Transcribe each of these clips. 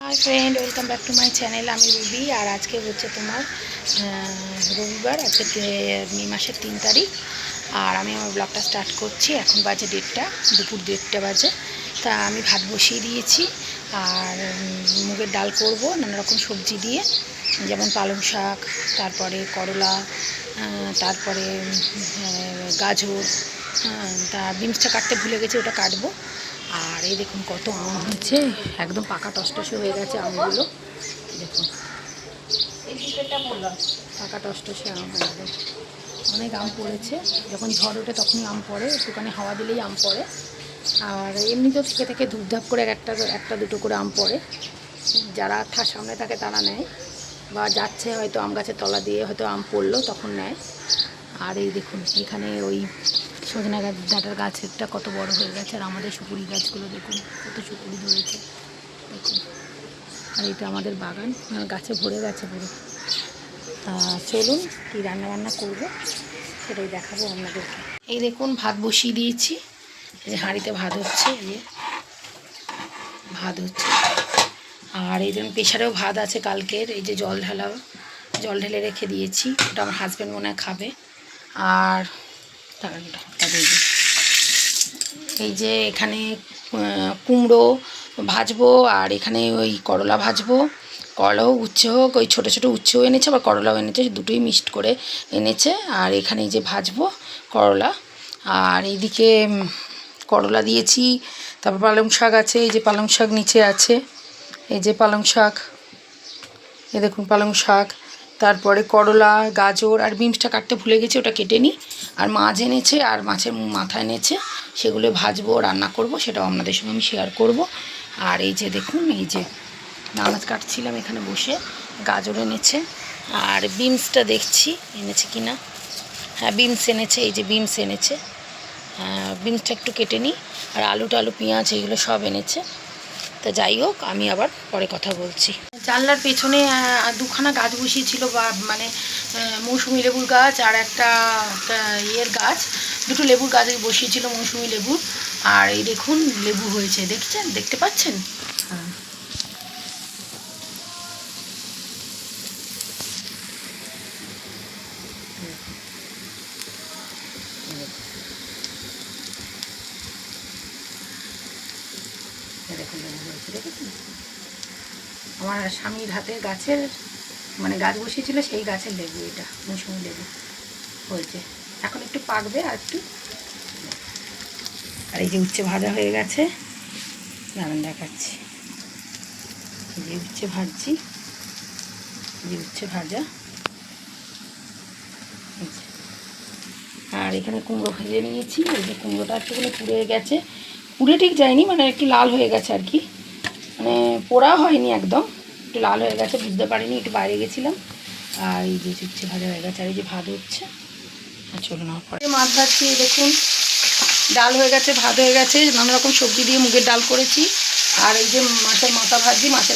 Hi friend, welcome back to my channel. আমি Ruby. আর আজকে হচ্ছে তোমার রবিবার। আজকে মে মাসের 3 তারিখ। আর আমি আমার ব্লগটা স্টার্ট করছি। এখন বাজে 1:30, দুপুর 1:30 বাজে। তা আমি ভাত বসিয়ে দিয়েছি। আর মুগের ডাল করব নানা রকম সবজি দিয়ে, যেমন পালং শাক, তারপরে করলা, তারপরে গাজর, তা বিনসটা কাটতে ভুলে গেছি, ওটা কাটবো। আর এই দেখুন কত আম হয়েছে, একদম পাকা টসটসে হয়ে গেছে আমগুলো। দেখুন এই দিকেরটা বললাম পাকা টসটসে আম, একদম অনেক আম পড়েছে। যখন ঝড় ওঠে তখনই আম পড়ে, একটুখানি হাওয়া দিলেই আম পড়ে। আর এমনিতেও থেকে থেকে ধূপধাপ করে একটা দুটো করে আম পড়ে। যারা সামনে থাকে তারা নেয়, বা যাচ্ছে হয়তো আম গাছের তলা দিয়ে হয়তো আম পড়লো তখন নেয়। আর এই দেখুন এখানে ওই সজনা ডাঁটার গাছেরটা কত বড় হয়ে গেছে। আর আমাদের সুপুরি গাছগুলো দেখুন কত সুপুরি ধরেছে, দেখুন। আর এটা আমাদের বাগান, গাছে ভরে গেছে পুরো। চলুন কী রান্নাবান্না করবো সেটাই দেখাবো আপনাদেরকে। এই দেখুন ভাত বসিয়ে দিয়েছি, এই যে হাঁড়িতে ভাত হচ্ছে, এই যে ভাত হচ্ছে। আর এই জন্য প্রেশারেও ভাত আছে কালকের, এই যে জল ঢেলে রেখে দিয়েছি, ওটা আমার হাজব্যান্ড মনে হয় খাবে। আর এই যে এখানে কুমড়ো ভাজবো, আর এখানে ওই করলা ভাজবো। করলাও উচ্ছে হোক, ওই ছোটো ছোটো উচ্ছেও এনেছে, আবার করলাও এনেছে, দুটোই মিক্সড করে এনেছে। আর এখানে এই যে ভাজবো করলা। আর এইদিকে করলা দিয়েছি, তারপর পালং শাক আছে, এই যে পালং শাক নিচে আছে, এই যে পালং শাক, এই দেখুন পালং শাক। তারপরে করলা, গাজর, আর বিনসটা কাটতে ভুলে গেছি, ওটা কেটে নিই। আর মাছ এনেছে, আর মাছের মাথা এনেছে, সেগুলো ভাজবো, রান্না করব, সেটাও আপনাদের সঙ্গে আমি শেয়ার করব। আর এই যে দেখুন, এই যে নামাজ কাটছিলাম এখানে বসে, গাজর এনেছে। আর বিনসটা দেখছি এনেছে কি না, হ্যাঁ বিনস এনেছে, এই যে বিনস এনেছে। বিনসটা একটু কেটে নিই। আর আলু পেঁয়াজ এগুলো সব এনেছে। তা যাই হোক, আমি আবার পরে কথা বলছি। জানলার পেছনে দুখানা গাছ বসিয়েছিল, বা মানে মৌসুমি লেবুর গাছ আর একটা ইয়ের গাছ, দুটো লেবুর গাছ বসিয়েছিল, মৌসুমি লেবুর। আর এই দেখুন লেবু হয়েছে, দেখছেন, দেখতে পাচ্ছেন? হ্যাঁ, দেখুন লেবু হয়েছে, দেখেছেন? আমার স্বামীর হাতের গাছের, মানে গাছ বসিয়েছিল সেই গাছের লেবু, এটা মৌসুমি লেবু হয়েছে। এখন একটু পাকবে আর একটু। আর এই যে উচ্ছে ভাজা হয়ে গেছে, দাঁড়ান দেখাচ্ছি। এই যে উচ্ছে ভাজছি, এই যে উচ্ছে ভাজা। আর এখানে কুমড়ো ভেজে নিয়েছি, এই যে কুমড়োটা একটুখানি পুড়ে গেছে, পুড়ে ঠিক যায়নি, মানে একটু লাল হয়ে গেছে আর কি, মানে পোড়া হয়নি একদম, একটু লাল হয়ে গেছে, বুঝতে পারিনি, একটু বাইরে গেছিলাম। আর এই যে উচ্ছে ভাজা হয়ে গেছে, আর এই যে ভাত হচ্ছে। আর চলুন আমার পরে মাছ ভাজছি, দেখুন ডাল হয়ে গেছে, ভাত হয়ে গেছে, নানা রকম সবজি দিয়ে মুগের ডাল করেছি। আর এই যে মাছের মাথা ভাজছি, মাছ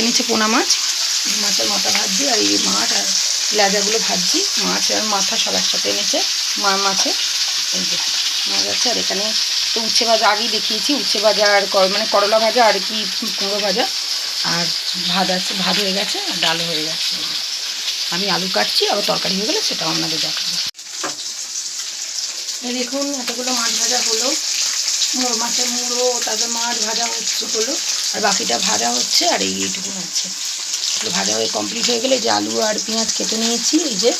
এনেছে পোনা মাছ, মাছের মাথা ভাজছি। আর এই মাছ আর লেজাগুলো ভাজছি, মাছ আর মাথা সব একসাথে এনেছে মাছের। এই যে মাছ আছে। আর এখানে তো উচ্ছে ভাজা আগেই দেখিয়েছি, উচ্ছে ভাজা আর মানে করলা ভাজা আর কি কুমড়ো ভাজা। আর ভাত হয়ে গেছে, আর ডাল হয়ে গেছে। আমি আলু কাটছি, আবার তরকারি হয়ে গেলে সেটাও আপনাদের দেখাবো। এই দেখুন এতগুলো মাছ ভাজা হলো, মাছের মুড়ো, তারপর মাছ ভাজা হলো, আর বাকিটা ভাজা হচ্ছে। আর এইটুকু হচ্ছে, এগুলো ভাজা হয়ে কমপ্লিট হয়ে গেলে যে আলু আর পেঁয়াজ কেটে নিয়েছি, এই যে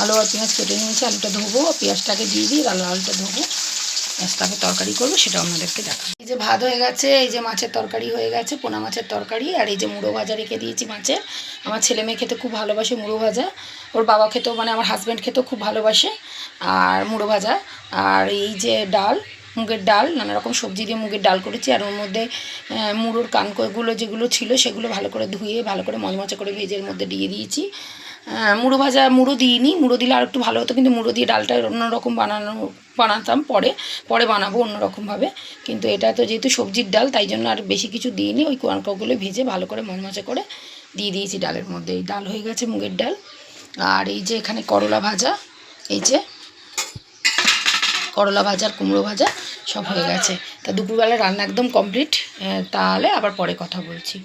আলু আর পেঁয়াজ কেটে নিয়েছি, আলুটা ধোবো, পেঁয়াজটাকে দিয়ে দিই, আলুটা ধোবো, পেঁয়াজটাকে তরকারি করবো, সেটা আপনাদেরকে দেখাবো। এই যে ভাত হয়ে গেছে, এই যে মাছের তরকারি হয়ে গেছে, পোনা মাছের তরকারি। আর এই যে মুড়ো ভাজা রেখে দিয়েছি মাছের। আমার ছেলে মেয়ে খেতে খুব ভালোবাসে মুড়ো ভাজা, ওর বাবা খেতেও, মানে আমার হাজব্যান্ড খেতেও খুব ভালোবাসে আর মুড়ো ভাজা। আর এই যে ডাল, মুগের ডাল, নানা রকম সবজি দিয়ে মুগের ডাল করেছি। আর ওর মধ্যে মুড়োর কানকগুলো যেগুলো ছিল সেগুলো ভালো করে ধুয়ে ভালো করে মচমচে করে ভেজের মধ্যে দিয়ে দিয়েছি। মুড়ো দিইনি, মুড়ো দিলে আর একটু ভালো হতো, কিন্তু মুড়ো দিয়ে ডালটা অন্যরকম বানাতাম, পরে বানাবো অন্যরকমভাবে। কিন্তু এটা তো যেহেতু সবজির ডাল, তাই জন্য আর বেশি কিছু দিইনি, ওই কানকগুলো ভেজে ভালো করে মচমচে করে দিয়ে দিয়েছি ডালের মধ্যে। এই ডাল হয়ে গেছে, মুগের ডাল। আর এই যে এখানে করলা ভাজা, এই যে করলা ভাজা আর কুমড়ো ভাজা সব হয়ে গেছে। তা দুপুরবেলা রান্না একদম কমপ্লিট। তাহলে আবার পরে কথা বলছি।